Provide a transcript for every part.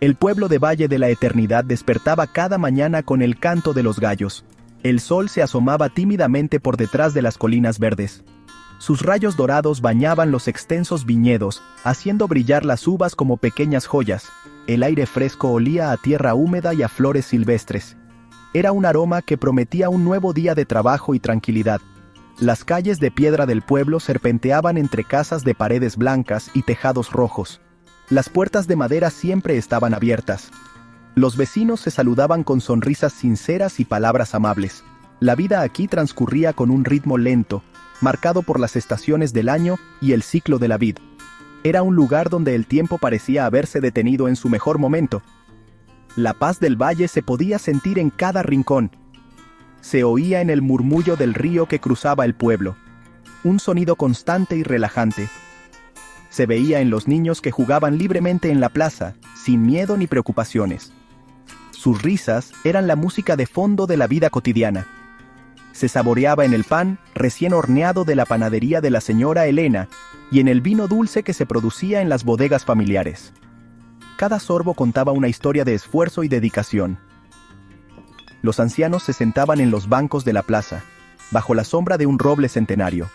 El pueblo de Valle de la Eternidad despertaba cada mañana con el canto de los gallos. El sol se asomaba tímidamente por detrás de las colinas verdes. Sus rayos dorados bañaban los extensos viñedos, haciendo brillar las uvas como pequeñas joyas. El aire fresco olía a tierra húmeda y a flores silvestres. Era un aroma que prometía un nuevo día de trabajo y tranquilidad. Las calles de piedra del pueblo serpenteaban entre casas de paredes blancas y tejados rojos. Las puertas de madera siempre estaban abiertas. Los vecinos se saludaban con sonrisas sinceras y palabras amables. La vida aquí transcurría con un ritmo lento, marcado por las estaciones del año y el ciclo de la vid. Era un lugar donde el tiempo parecía haberse detenido en su mejor momento. La paz del valle se podía sentir en cada rincón. Se oía en el murmullo del río que cruzaba el pueblo. Un sonido constante y relajante. Se veía en los niños que jugaban libremente en la plaza, sin miedo ni preocupaciones. Sus risas eran la música de fondo de la vida cotidiana. Se saboreaba en el pan recién horneado de la panadería de la señora Elena y en el vino dulce que se producía en las bodegas familiares. Cada sorbo contaba una historia de esfuerzo y dedicación. Los ancianos se sentaban en los bancos de la plaza, bajo la sombra de un roble centenario.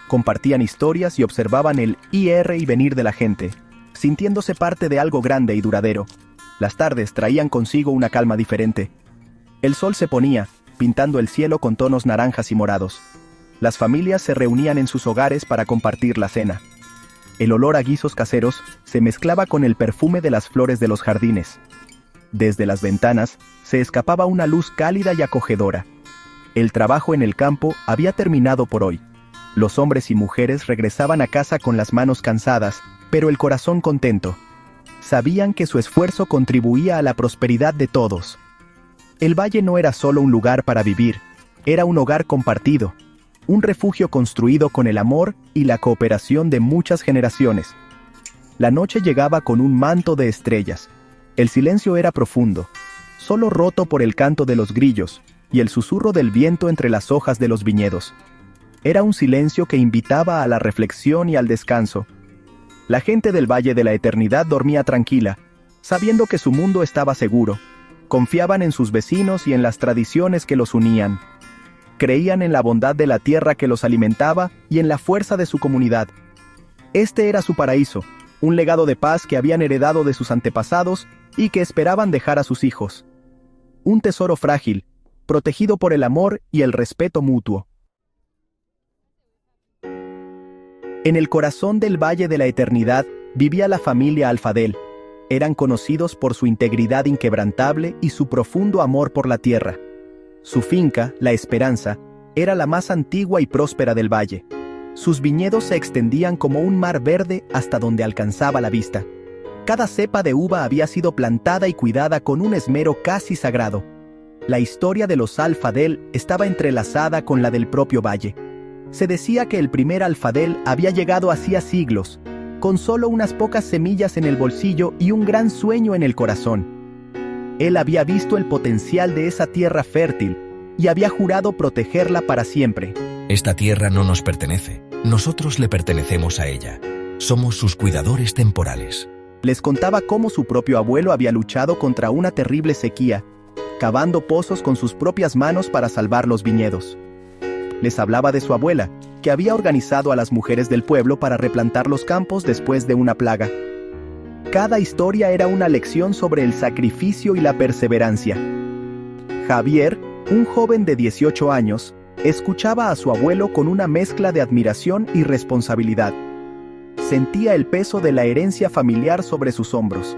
Compartían historias y observaban el ir y venir de la gente, sintiéndose parte de algo grande y duradero. Las tardes traían consigo una calma diferente. El sol se ponía, pintando el cielo con tonos naranjas y morados. Las familias se reunían en sus hogares para compartir la cena. El olor a guisos caseros se mezclaba con el perfume de las flores de los jardines. Desde las ventanas se escapaba una luz cálida y acogedora. El trabajo en el campo había terminado por hoy. Los hombres y mujeres regresaban a casa con las manos cansadas, pero el corazón contento. Sabían que su esfuerzo contribuía a la prosperidad de todos. El valle no era solo un lugar para vivir, era un hogar compartido, un refugio construido con el amor y la cooperación de muchas generaciones. La noche llegaba con un manto de estrellas. El silencio era profundo, solo roto por el canto de los grillos y el susurro del viento entre las hojas de los viñedos. Era un silencio que invitaba a la reflexión y al descanso. La gente del Valle de la Eternidad dormía tranquila, sabiendo que su mundo estaba seguro. Confiaban en sus vecinos y en las tradiciones que los unían. Creían en la bondad de la tierra que los alimentaba y en la fuerza de su comunidad. Este era su paraíso, un legado de paz que habían heredado de sus antepasados y que esperaban dejar a sus hijos. Un tesoro frágil, protegido por el amor y el respeto mutuo. En el corazón del Valle de la Eternidad vivía la familia Alfadel. Eran conocidos por su integridad inquebrantable y su profundo amor por la tierra. Su finca, La Esperanza, era la más antigua y próspera del valle. Sus viñedos se extendían como un mar verde hasta donde alcanzaba la vista. Cada cepa de uva había sido plantada y cuidada con un esmero casi sagrado. La historia de los Alfadel estaba entrelazada con la del propio valle. Se decía que el primer Alfadel había llegado hacía siglos, con solo unas pocas semillas en el bolsillo y un gran sueño en el corazón. Él había visto el potencial de esa tierra fértil y había jurado protegerla para siempre. Esta tierra no nos pertenece, nosotros le pertenecemos a ella. Somos sus cuidadores temporales. Les contaba cómo su propio abuelo había luchado contra una terrible sequía, cavando pozos con sus propias manos para salvar los viñedos. Les hablaba de su abuela, que había organizado a las mujeres del pueblo para replantar los campos después de una plaga. Cada historia era una lección sobre el sacrificio y la perseverancia. Javier, un joven de 18 años, escuchaba a su abuelo con una mezcla de admiración y responsabilidad. Sentía el peso de la herencia familiar sobre sus hombros.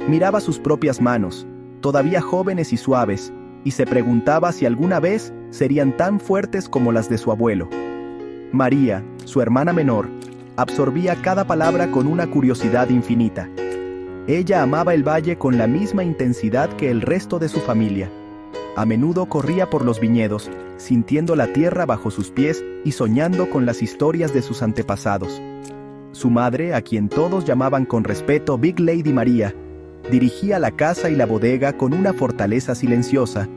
Miraba sus propias manos, todavía jóvenes y suaves, y se preguntaba si alguna vez serían tan fuertes como las de su abuelo. María, su hermana menor, absorbía cada palabra con una curiosidad infinita. Ella amaba el valle con la misma intensidad que el resto de su familia. A menudo corría por los viñedos, sintiendo la tierra bajo sus pies y soñando con las historias de sus antepasados. Su madre, a quien todos llamaban con respeto Big Lady María, dirigía la casa y la bodega con una fortaleza silenciosa,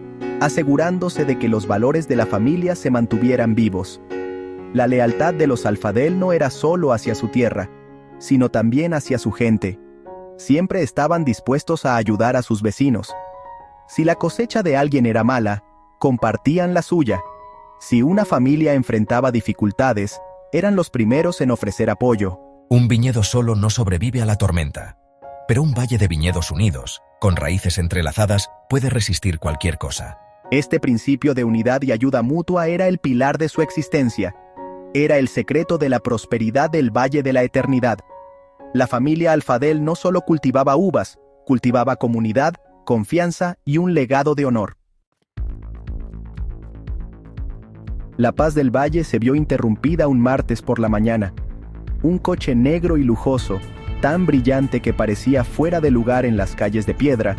asegurándose de que los valores de la familia se mantuvieran vivos. La lealtad de los Alfadel no era solo hacia su tierra, sino también hacia su gente. Siempre estaban dispuestos a ayudar a sus vecinos. Si la cosecha de alguien era mala, compartían la suya. Si una familia enfrentaba dificultades, eran los primeros en ofrecer apoyo. Un viñedo solo no sobrevive a la tormenta, pero un valle de viñedos unidos, con raíces entrelazadas, puede resistir cualquier cosa. Este principio de unidad y ayuda mutua era el pilar de su existencia. Era el secreto de la prosperidad del Valle de la Eternidad. La familia Alfadel no solo cultivaba uvas, cultivaba comunidad, confianza y un legado de honor. La paz del valle se vio interrumpida un martes por la mañana. Un coche negro y lujoso, tan brillante que parecía fuera de lugar en las calles de piedra,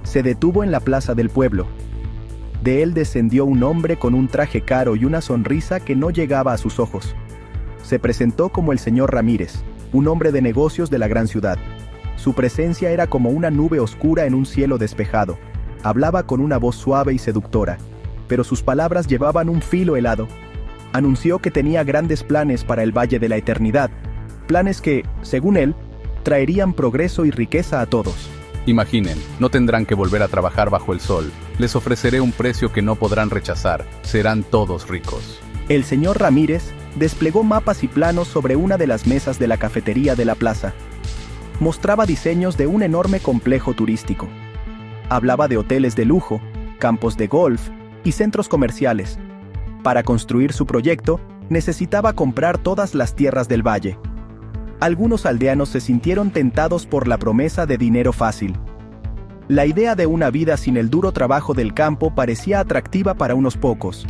se detuvo en la plaza del pueblo. De él descendió un hombre con un traje caro y una sonrisa que no llegaba a sus ojos. Se presentó como el señor Ramírez, un hombre de negocios de la gran ciudad. Su presencia era como una nube oscura en un cielo despejado. Hablaba con una voz suave y seductora, pero sus palabras llevaban un filo helado. Anunció que tenía grandes planes para el Valle de la Eternidad, planes que, según él, traerían progreso y riqueza a todos. Imaginen, no tendrán que volver a trabajar bajo el sol. Les ofreceré un precio que no podrán rechazar. Serán todos ricos. El señor Ramírez desplegó mapas y planos sobre una de las mesas de la cafetería de la plaza. Mostraba diseños de un enorme complejo turístico. Hablaba de hoteles de lujo, campos de golf y centros comerciales. Para construir su proyecto, necesitaba comprar todas las tierras del valle. Algunos aldeanos se sintieron tentados por la promesa de dinero fácil. La idea de una vida sin el duro trabajo del campo parecía atractiva para unos pocos,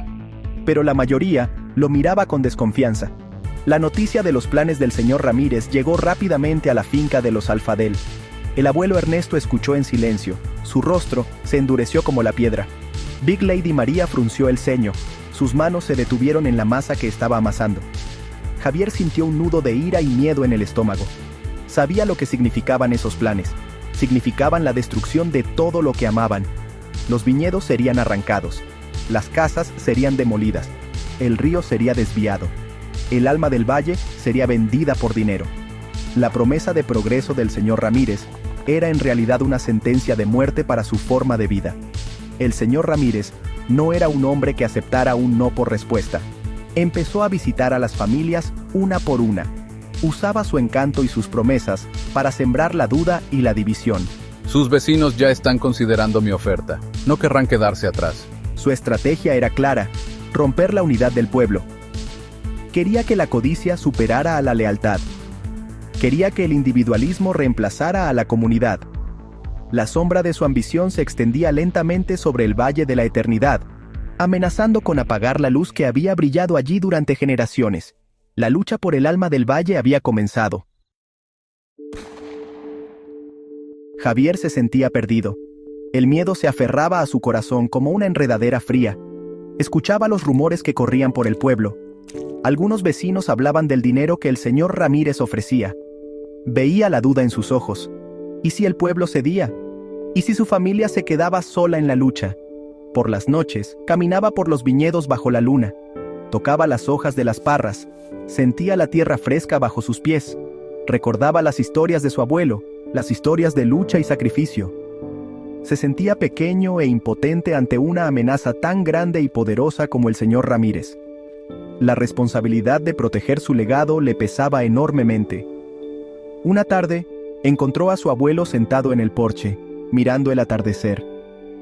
pero la mayoría lo miraba con desconfianza. La noticia de los planes del señor Ramírez llegó rápidamente a la finca de los Alfadel. El abuelo Ernesto escuchó en silencio. Su rostro se endureció como la piedra. Big Lady María frunció el ceño. Sus manos se detuvieron en la masa que estaba amasando. Javier sintió un nudo de ira y miedo en el estómago. Sabía lo que significaban esos planes. Significaban la destrucción de todo lo que amaban. Los viñedos serían arrancados. Las casas serían demolidas. El río sería desviado. El alma del valle sería vendida por dinero. La promesa de progreso del señor Ramírez era en realidad una sentencia de muerte para su forma de vida. El señor Ramírez no era un hombre que aceptara un no por respuesta. Empezó a visitar a las familias una por una. Usaba su encanto y sus promesas para sembrar la duda y la división. Sus vecinos ya están considerando mi oferta. No querrán quedarse atrás. Su estrategia era clara: romper la unidad del pueblo. Quería que la codicia superara a la lealtad. Quería que el individualismo reemplazara a la comunidad. La sombra de su ambición se extendía lentamente sobre el Valle de la Eternidad, amenazando con apagar la luz que había brillado allí durante generaciones. La lucha por el alma del valle había comenzado. Javier se sentía perdido. El miedo se aferraba a su corazón como una enredadera fría. Escuchaba los rumores que corrían por el pueblo. Algunos vecinos hablaban del dinero que el señor Ramírez ofrecía. Veía la duda en sus ojos. ¿Y si el pueblo cedía? ¿Y si su familia se quedaba sola en la lucha? Por las noches, caminaba por los viñedos bajo la luna. Tocaba las hojas de las parras. Sentía la tierra fresca bajo sus pies. Recordaba las historias de su abuelo, las historias de lucha y sacrificio. Se sentía pequeño e impotente ante una amenaza tan grande y poderosa como el señor Ramírez. La responsabilidad de proteger su legado le pesaba enormemente. Una tarde, encontró a su abuelo sentado en el porche, mirando el atardecer.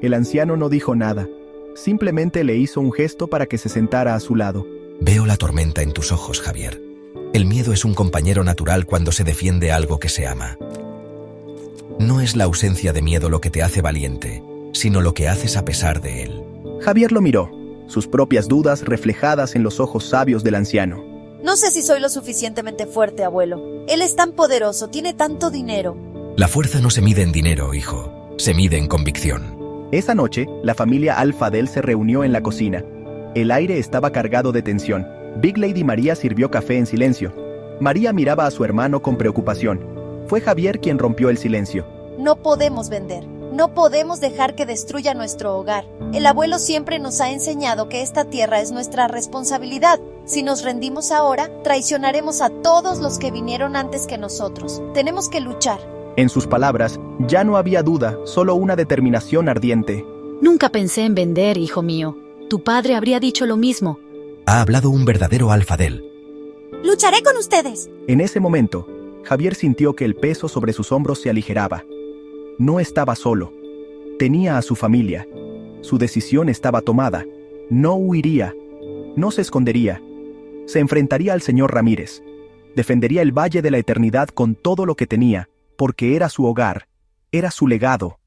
El anciano no dijo nada, simplemente le hizo un gesto para que se sentara a su lado. Veo la tormenta en tus ojos, Javier. El miedo es un compañero natural cuando se defiende algo que se ama. No es la ausencia de miedo lo que te hace valiente, sino lo que haces a pesar de él. Javier lo miró, sus propias dudas reflejadas en los ojos sabios del anciano. No sé si soy lo suficientemente fuerte, abuelo. Él es tan poderoso, tiene tanto dinero. La fuerza no se mide en dinero, hijo. Se mide en convicción. Esa noche, la familia Alfadel se reunió en la cocina. El aire estaba cargado de tensión. Big Lady María sirvió café en silencio. María miraba a su hermano con preocupación. Fue Javier quien rompió el silencio. No podemos vender. No podemos dejar que destruya nuestro hogar. El abuelo siempre nos ha enseñado que esta tierra es nuestra responsabilidad. Si nos rendimos ahora, traicionaremos a todos los que vinieron antes que nosotros. Tenemos que luchar. En sus palabras, ya no había duda, solo una determinación ardiente. Nunca pensé en vender, hijo mío. Tu padre habría dicho lo mismo. Ha hablado un verdadero alfadel. Lucharé con ustedes. En ese momento, Javier sintió que el peso sobre sus hombros se aligeraba. No estaba solo. Tenía a su familia. Su decisión estaba tomada. No huiría. No se escondería. Se enfrentaría al señor Ramírez. Defendería el Valle de la Eternidad con todo lo que tenía, porque era su hogar, era su legado.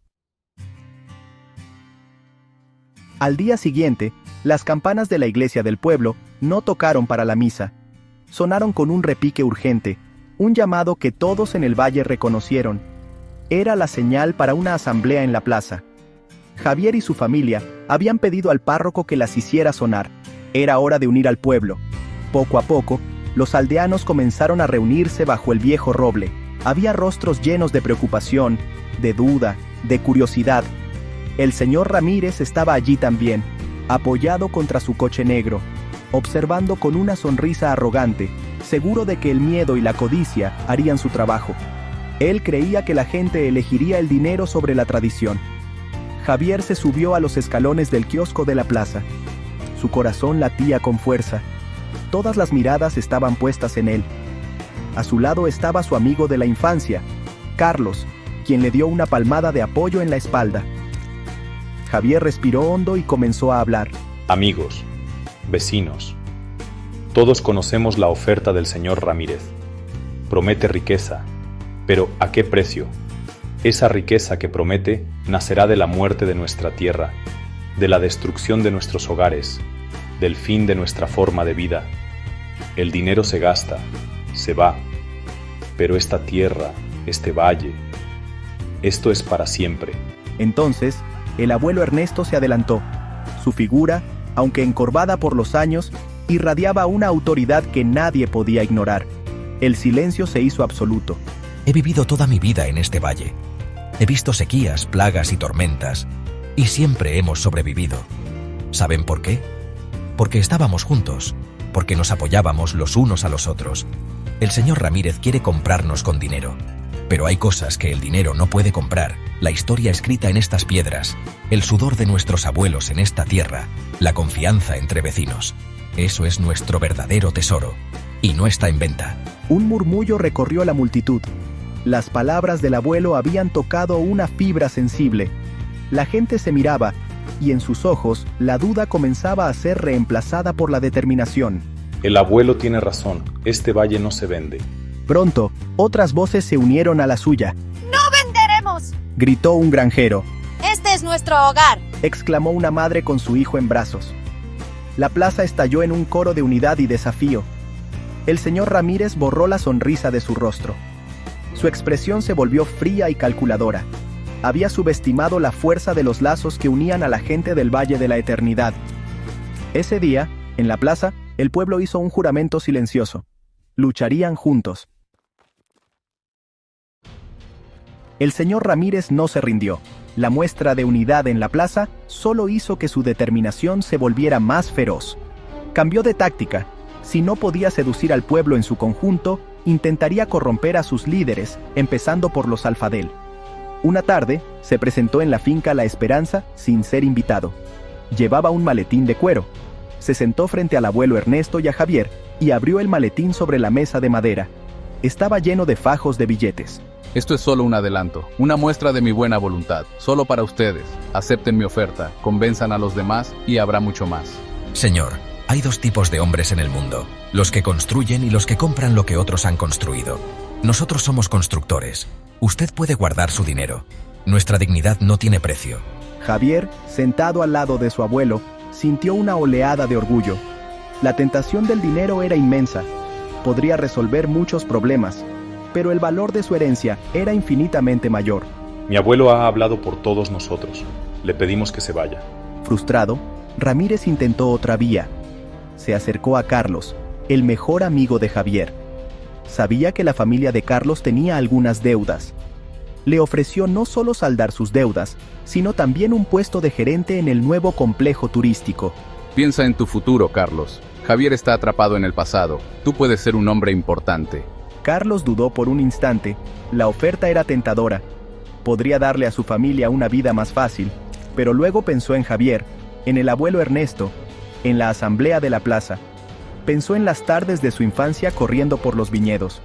Al día siguiente, las campanas de la iglesia del pueblo no tocaron para la misa. Sonaron con un repique urgente, un llamado que todos en el valle reconocieron. Era la señal para una asamblea en la plaza. Javier y su familia habían pedido al párroco que las hiciera sonar. Era hora de unir al pueblo. Poco a poco, los aldeanos comenzaron a reunirse bajo el viejo roble. Había rostros llenos de preocupación, de duda, de curiosidad. El señor Ramírez estaba allí también, apoyado contra su coche negro, observando con una sonrisa arrogante, seguro de que el miedo y la codicia harían su trabajo. Él creía que la gente elegiría el dinero sobre la tradición. Javier se subió a los escalones del kiosco de la plaza. Su corazón latía con fuerza. Todas las miradas estaban puestas en él. A su lado estaba su amigo de la infancia, Carlos, quien le dio una palmada de apoyo en la espalda. Javier respiró hondo y comenzó a hablar. Amigos, vecinos, todos conocemos la oferta del señor Ramírez. Promete riqueza, pero ¿a qué precio? Esa riqueza que promete nacerá de la muerte de nuestra tierra, de la destrucción de nuestros hogares, del fin de nuestra forma de vida. El dinero se gasta, se va, pero esta tierra, este valle, esto es para siempre. Entonces, el abuelo Ernesto se adelantó. Su figura, aunque encorvada por los años, irradiaba una autoridad que nadie podía ignorar. El silencio se hizo absoluto. He vivido toda mi vida en este valle. He visto sequías, plagas y tormentas, y siempre hemos sobrevivido. ¿Saben por qué? Porque estábamos juntos, porque nos apoyábamos los unos a los otros. El señor Ramírez quiere comprarnos con dinero, pero hay cosas que el dinero no puede comprar. La historia escrita en estas piedras, el sudor de nuestros abuelos en esta tierra, la confianza entre vecinos. Eso es nuestro verdadero tesoro, y no está en venta. Un murmullo recorrió la multitud. Las palabras del abuelo habían tocado una fibra sensible. La gente se miraba, y en sus ojos la duda comenzaba a ser reemplazada por la determinación. El abuelo tiene razón, este valle no se vende. Pronto, otras voces se unieron a la suya. ¡No venderemos!, gritó un granjero. ¡Este es nuestro hogar!, exclamó una madre con su hijo en brazos. La plaza estalló en un coro de unidad y desafío. El señor Ramírez borró la sonrisa de su rostro. Su expresión se volvió fría y calculadora. Había subestimado la fuerza de los lazos que unían a la gente del Valle de la Eternidad. Ese día, en la plaza, el pueblo hizo un juramento silencioso. Lucharían juntos. El señor Ramírez no se rindió. La muestra de unidad en la plaza solo hizo que su determinación se volviera más feroz. Cambió de táctica. Si no podía seducir al pueblo en su conjunto, intentaría corromper a sus líderes, empezando por los alfadel. Una tarde, se presentó en la finca La Esperanza sin ser invitado. Llevaba un maletín de cuero. Se sentó frente al abuelo Ernesto y a Javier y abrió el maletín sobre la mesa de madera. Estaba lleno de fajos de billetes. Esto es solo un adelanto, una muestra de mi buena voluntad, solo para ustedes. Acepten mi oferta, convenzan a los demás y habrá mucho más. Señor, hay dos tipos de hombres en el mundo, los que construyen y los que compran lo que otros han construido. Nosotros somos constructores. Usted puede guardar su dinero. Nuestra dignidad no tiene precio. Javier, sentado al lado de su abuelo, sintió una oleada de orgullo. La tentación del dinero era inmensa. Podría resolver muchos problemas, pero el valor de su herencia era infinitamente mayor. Mi abuelo ha hablado por todos nosotros. Le pedimos que se vaya. Frustrado, Ramírez intentó otra vía. Se acercó a Carlos, el mejor amigo de Javier. Sabía que la familia de Carlos tenía algunas deudas. Le ofreció no solo saldar sus deudas, sino también un puesto de gerente en el nuevo complejo turístico. Piensa en tu futuro, Carlos. Javier está atrapado en el pasado. Tú puedes ser un hombre importante. Carlos dudó por un instante. La oferta era tentadora. Podría darle a su familia una vida más fácil, pero luego pensó en Javier, en el abuelo Ernesto, en la asamblea de la plaza. Pensó en las tardes de su infancia corriendo por los viñedos.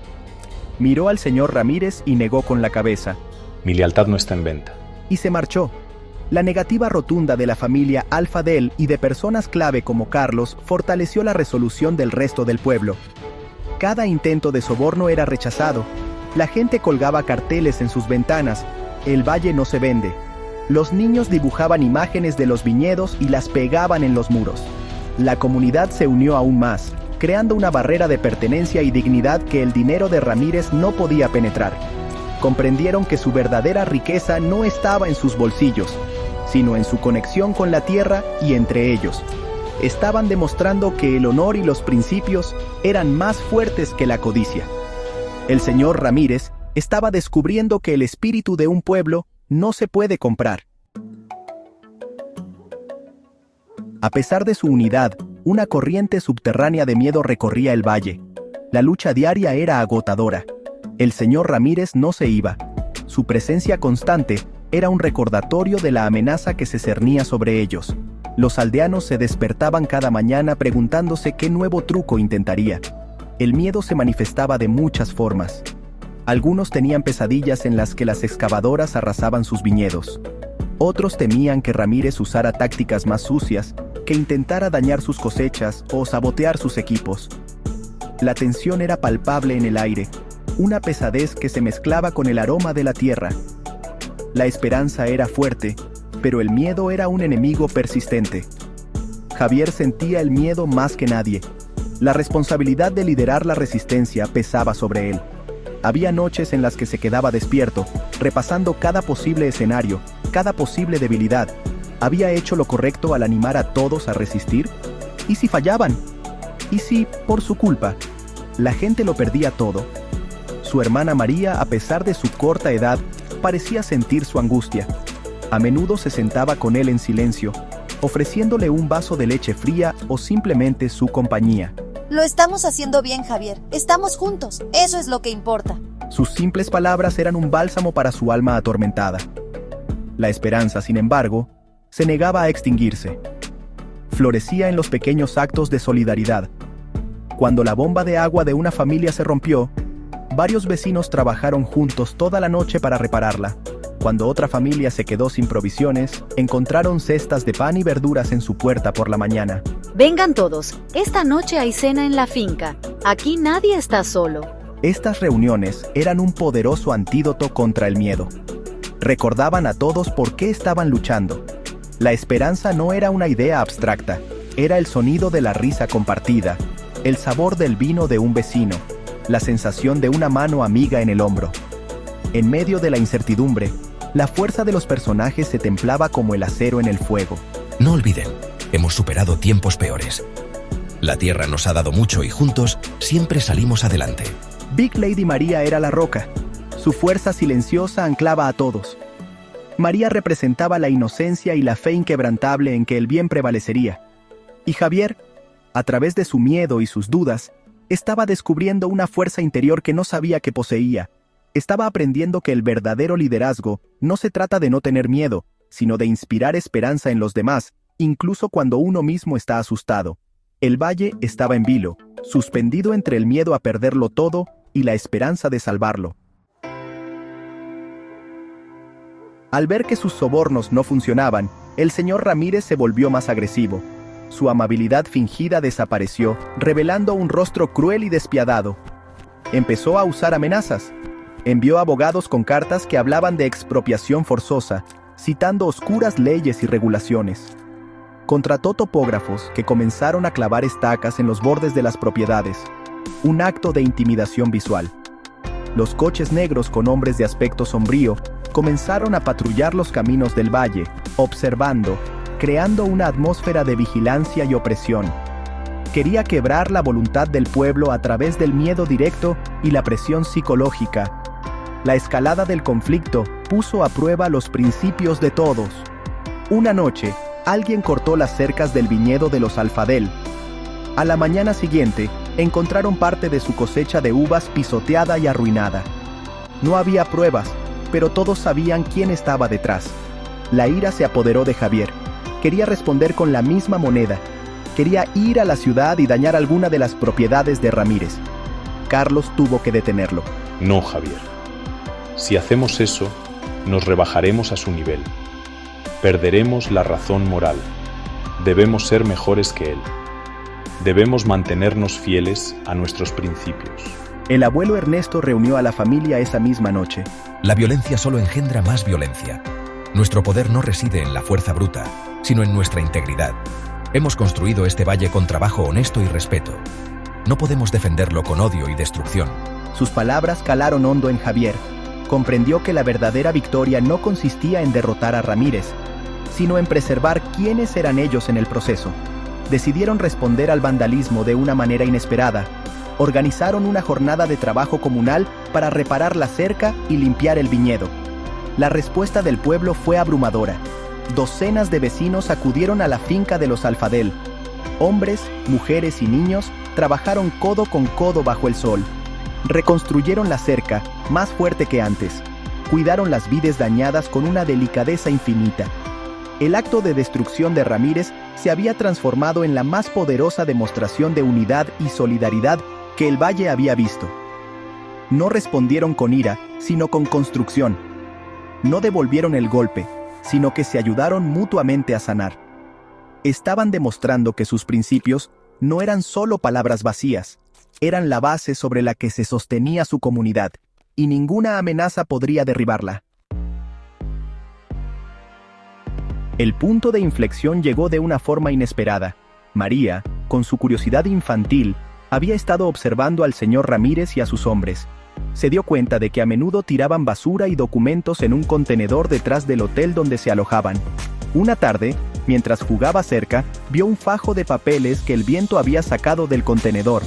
Miró al señor Ramírez y negó con la cabeza. Mi lealtad no está en venta. Y se marchó. La negativa rotunda de la familia Alfadel y de personas clave como Carlos fortaleció la resolución del resto del pueblo. Cada intento de soborno era rechazado. La gente colgaba carteles en sus ventanas. El valle no se vende. Los niños dibujaban imágenes de los viñedos y las pegaban en los muros. La comunidad se unió aún más, creando una barrera de pertenencia y dignidad que el dinero de Ramírez no podía penetrar. Comprendieron que su verdadera riqueza no estaba en sus bolsillos, sino en su conexión con la tierra y entre ellos. Estaban demostrando que el honor y los principios eran más fuertes que la codicia. El señor Ramírez estaba descubriendo que el espíritu de un pueblo no se puede comprar. A pesar de su unidad, una corriente subterránea de miedo recorría el valle. La lucha diaria era agotadora. El señor Ramírez no se iba. Su presencia constante era un recordatorio de la amenaza que se cernía sobre ellos. Los aldeanos se despertaban cada mañana preguntándose qué nuevo truco intentaría. El miedo se manifestaba de muchas formas. Algunos tenían pesadillas en las que las excavadoras arrasaban sus viñedos. Otros temían que Ramírez usara tácticas más sucias, que intentara dañar sus cosechas o sabotear sus equipos. La tensión era palpable en el aire, una pesadez que se mezclaba con el aroma de la tierra. La esperanza era fuerte, pero el miedo era un enemigo persistente. Javier sentía el miedo más que nadie. La responsabilidad de liderar la resistencia pesaba sobre él. Había noches en las que se quedaba despierto, repasando cada posible escenario, cada posible debilidad. ¿Había hecho lo correcto al animar a todos a resistir? ¿Y si fallaban? ¿Y si, por su culpa, la gente lo perdía todo? Su hermana María, a pesar de su corta edad, parecía sentir su angustia. A menudo se sentaba con él en silencio, ofreciéndole un vaso de leche fría o simplemente su compañía. Lo estamos haciendo bien, Javier. Estamos juntos. Eso es lo que importa. Sus simples palabras eran un bálsamo para su alma atormentada. La esperanza, sin embargo, se negaba a extinguirse. Florecía en los pequeños actos de solidaridad. Cuando la bomba de agua de una familia se rompió, varios vecinos trabajaron juntos toda la noche para repararla. Cuando otra familia se quedó sin provisiones, encontraron cestas de pan y verduras en su puerta por la mañana. Vengan todos, esta noche hay cena en la finca. Aquí nadie está solo. Estas reuniones eran un poderoso antídoto contra el miedo. Recordaban a todos por qué estaban luchando. La esperanza no era una idea abstracta, era el sonido de la risa compartida, el sabor del vino de un vecino, la sensación de una mano amiga en el hombro. En medio de la incertidumbre, la fuerza de los personajes se templaba como el acero en el fuego. No olviden, hemos superado tiempos peores. La tierra nos ha dado mucho y juntos siempre salimos adelante. Big Lady María era la roca. Su fuerza silenciosa anclaba a todos. María representaba la inocencia y la fe inquebrantable en que el bien prevalecería. Y Javier, a través de su miedo y sus dudas, estaba descubriendo una fuerza interior que no sabía que poseía. Estaba aprendiendo que el verdadero liderazgo no se trata de no tener miedo, sino de inspirar esperanza en los demás, incluso cuando uno mismo está asustado. El valle estaba en vilo, suspendido entre el miedo a perderlo todo y la esperanza de salvarlo. Al ver que sus sobornos no funcionaban, el señor Ramírez se volvió más agresivo. Su amabilidad fingida desapareció, revelando un rostro cruel y despiadado. Empezó a usar amenazas. Envió abogados con cartas que hablaban de expropiación forzosa, citando oscuras leyes y regulaciones. Contrató topógrafos que comenzaron a clavar estacas en los bordes de las propiedades, un acto de intimidación visual. Los coches negros con hombres de aspecto sombrío comenzaron a patrullar los caminos del valle, observando, creando una atmósfera de vigilancia y opresión. Quería quebrar la voluntad del pueblo a través del miedo directo y la presión psicológica. La escalada del conflicto puso a prueba los principios de todos. Una noche, alguien cortó las cercas del viñedo de los Alfadel. A la mañana siguiente, encontraron parte de su cosecha de uvas pisoteada y arruinada. No había pruebas, pero todos sabían quién estaba detrás. La ira se apoderó de Javier. Quería responder con la misma moneda. Quería ir a la ciudad y dañar alguna de las propiedades de Ramírez. Carlos tuvo que detenerlo. No, Javier. Si hacemos eso, nos rebajaremos a su nivel. Perderemos la razón moral. Debemos ser mejores que él. Debemos mantenernos fieles a nuestros principios. El abuelo Ernesto reunió a la familia esa misma noche. La violencia solo engendra más violencia. Nuestro poder no reside en la fuerza bruta, sino en nuestra integridad. Hemos construido este valle con trabajo honesto y respeto. No podemos defenderlo con odio y destrucción. Sus palabras calaron hondo en Javier. Comprendió que la verdadera victoria no consistía en derrotar a Ramírez, sino en preservar quiénes eran ellos en el proceso. Decidieron responder al vandalismo de una manera inesperada. Organizaron una jornada de trabajo comunal para reparar la cerca y limpiar el viñedo. La respuesta del pueblo fue abrumadora. Docenas de vecinos acudieron a la finca de los Alfadel. Hombres, mujeres y niños trabajaron codo con codo bajo el sol. Reconstruyeron la cerca, más fuerte que antes. Cuidaron las vides dañadas con una delicadeza infinita. El acto de destrucción de Ramírez se había transformado en la más poderosa demostración de unidad y solidaridad que el valle había visto. No respondieron con ira, sino con construcción. No devolvieron el golpe, sino que se ayudaron mutuamente a sanar. Estaban demostrando que sus principios no eran solo palabras vacías, eran la base sobre la que se sostenía su comunidad, y ninguna amenaza podría derribarla. El punto de inflexión llegó de una forma inesperada. María, con su curiosidad infantil, había estado observando al señor Ramírez y a sus hombres. Se dio cuenta de que a menudo tiraban basura y documentos en un contenedor detrás del hotel donde se alojaban. Una tarde, mientras jugaba cerca, vio un fajo de papeles que el viento había sacado del contenedor.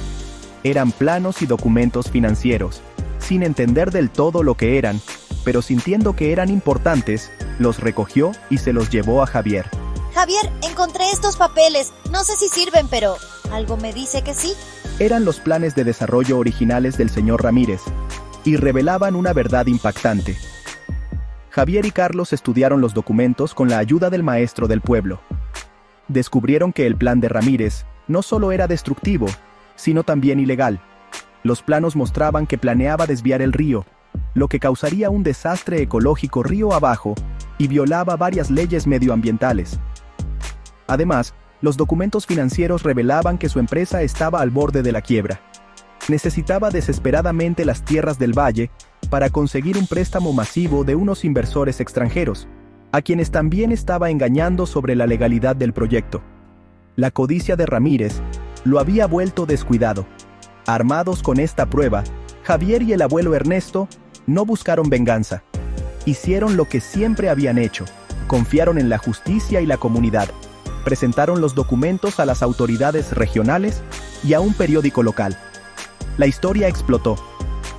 Eran planos y documentos financieros. Sin entender del todo lo que eran, pero sintiendo que eran importantes, los recogió y se los llevó a Javier. Javier, encontré estos papeles. No sé si sirven, pero algo me dice que sí. Eran los planes de desarrollo originales del señor Ramírez, y revelaban una verdad impactante. Javier y Carlos estudiaron los documentos con la ayuda del maestro del pueblo. Descubrieron que el plan de Ramírez no solo era destructivo, sino también ilegal. Los planos mostraban que planeaba desviar el río, lo que causaría un desastre ecológico río abajo y violaba varias leyes medioambientales. Además, los documentos financieros revelaban que su empresa estaba al borde de la quiebra. Necesitaba desesperadamente las tierras del valle para conseguir un préstamo masivo de unos inversores extranjeros, a quienes también estaba engañando sobre la legalidad del proyecto. La codicia de Ramírez lo había vuelto descuidado. Armados con esta prueba, Javier y el abuelo Ernesto no buscaron venganza. Hicieron lo que siempre habían hecho, confiaron en la justicia y la comunidad. Presentaron los documentos a las autoridades regionales y a un periódico local. La historia explotó.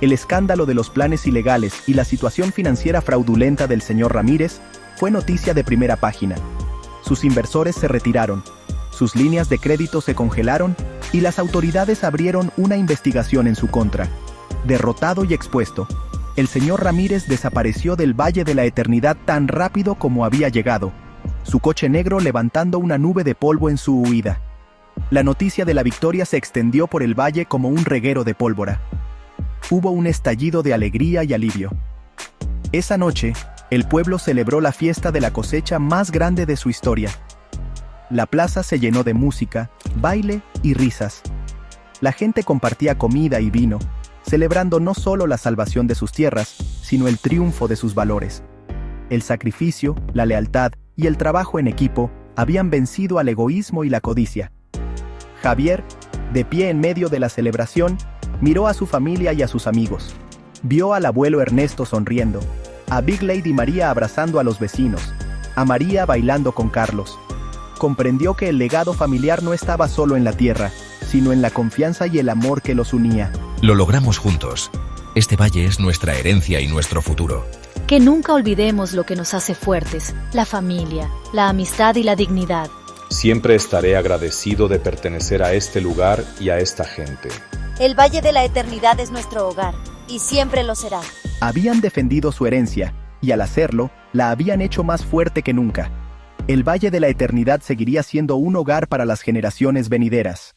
El escándalo de los planes ilegales y la situación financiera fraudulenta del señor Ramírez fue noticia de primera página. Sus inversores se retiraron, sus líneas de crédito se congelaron y las autoridades abrieron una investigación en su contra. Derrotado y expuesto, el señor Ramírez desapareció del Valle de la Eternidad tan rápido como había llegado, su coche negro levantando una nube de polvo en su huida. La noticia de la victoria se extendió por el valle como un reguero de pólvora. Hubo un estallido de alegría y alivio. Esa noche, el pueblo celebró la fiesta de la cosecha más grande de su historia. La plaza se llenó de música, baile y risas. La gente compartía comida y vino, celebrando no solo la salvación de sus tierras, sino el triunfo de sus valores. El sacrificio, la lealtad y el trabajo en equipo habían vencido al egoísmo y la codicia. Javier, de pie en medio de la celebración, miró a su familia y a sus amigos. Vio al abuelo Ernesto sonriendo, a Big Lady María abrazando a los vecinos, a María bailando con Carlos. Comprendió que el legado familiar no estaba solo en la tierra, sino en la confianza y el amor que los unía. Lo logramos juntos. Este valle es nuestra herencia y nuestro futuro. Que nunca olvidemos lo que nos hace fuertes, la familia, la amistad y la dignidad. Siempre estaré agradecido de pertenecer a este lugar y a esta gente. El Valle de la Eternidad es nuestro hogar, y siempre lo será. Habían defendido su herencia, y al hacerlo, la habían hecho más fuerte que nunca. El Valle de la Eternidad seguiría siendo un hogar para las generaciones venideras.